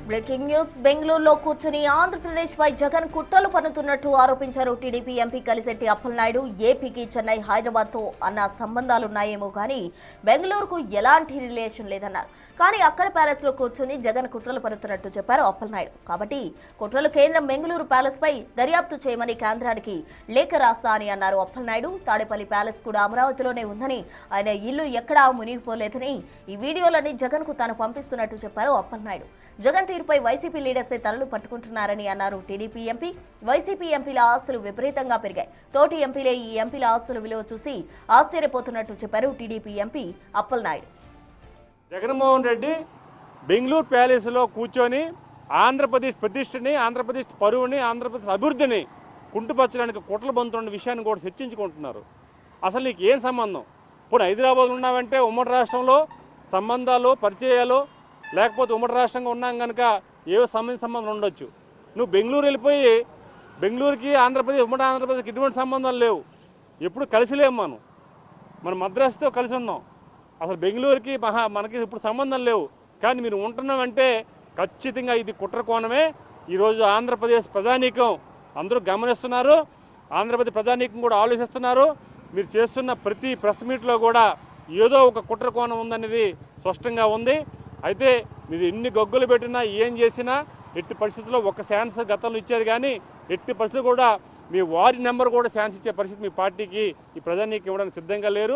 Breaking news. బెంగళూరులో కూర్చుని ఆంధ్రప్రదేశ్పై జగన్ కుట్రలు పన్నుతున్నట్టు ఆరోపించారు టీడీపీ ఎంపీ కలిశెట్టి అప్పలనాయుడు. ఏపీకి చెన్నై, హైదరాబాద్తో అన్న సంబంధాలున్నాయేమో కానీ బెంగళూరుకు ఎలాంటి రిలేషన్ లేదన్నారు. కానీ అక్కడ ప్యాలెస్లో కూర్చుని జగన్ కుట్రలు పన్నుతున్నట్టు చెప్పారు అప్పలనాయుడు. కాబట్టి కుట్రలు కేంద్రం బెంగళూరు ప్యాలెస్పై దర్యాప్తు చేయమని కేంద్రానికి లేఖ రాస్తా అని అన్నారు అప్పలనాయుడు. తాడేపల్లి ప్యాలెస్ కూడా అమరావతిలోనే ఉందని, ఆయన ఇల్లు ఎక్కడా మునిగిపోలేదని ఈ వీడియోలని జగన్కు తాను పంపిస్తున్నట్టు చెప్పారు అప్పలనాయుడు. జగన్ తీరుపై వైసీపీ లీడర్సే తలలు పట్టుకుంటున్నారని అన్నారు టీడీపీ ఎంపీ. వైసీపీ ఎంపీల ఆస్తులు విపరీతంగా పెరిగాయి. తోటి ఎంపీలే ఈ ఎంపీల ఆస్తుల విలువ చూసి ఆశ్చర్యపోతున్నట్టు చెప్పారు టీడీపీ ఎంపీ అప్పలనాయుడు. జగన్మోహన్ రెడ్డి బెంగళూరు ప్యాలెస్లో కూర్చొని ఆంధ్రప్రదేశ్ ప్రతిష్టని, ఆంధ్రప్రదేశ్ పరువుని, ఆంధ్రప్రదేశ్ అభివృద్ధిని కుంటుపరచడానికి కుట్రలు బంతున్న విషయాన్ని కూడా చర్చించుకుంటున్నారు. అసలు నీకు ఏం సంబంధం? ఇప్పుడు హైదరాబాద్లో ఉన్నావంటే ఉమ్మడి రాష్ట్రంలో సంబంధాలు, పరిచయాలు, లేకపోతే ఉమ్మడి రాష్ట్రంగా ఉన్నాం కనుక ఏవో సంబంధం ఉండొచ్చు. నువ్వు బెంగళూరు వెళ్ళిపోయి బెంగళూరుకి ఉమ్మడి ఆంధ్రప్రదేశ్కి ఎటువంటి సంబంధాలు లేవు. ఎప్పుడు కలిసి లేము. మనం మద్రాసుతో కలిసి ఉన్నాం. అసలు బెంగళూరుకి మనకి ఇప్పుడు సంబంధం లేవు. కానీ మీరు ఉంటున్నామంటే ఖచ్చితంగా ఇది కుట్ర కోణమే. ఈరోజు ఆంధ్రప్రదేశ్ ప్రజానీకం అందరూ గమనిస్తున్నారు. ఆంధ్రప్రదేశ్ ప్రజానీకం కూడా ఆలోచిస్తున్నారు. మీరు చేస్తున్న ప్రతి ప్రెస్ మీట్లో కూడా ఏదో ఒక కుట్ర కోణం ఉందనేది స్పష్టంగా ఉంది. అయితే మీరు ఎన్ని గొగ్గులు పెట్టినా, ఏం చేసినా ఎట్టి పరిస్థితుల్లో ఒక ఛాన్స్ గతంలో ఇచ్చారు. కానీ ఎట్టి పరిస్థితులు కూడా మీ వారి నెంబర్ కూడా ఛాన్స్ ఇచ్చే పరిస్థితి మీ పార్టీకి, ఈ ప్రజానీకం ఇవ్వడానికి సిద్ధంగా లేరు.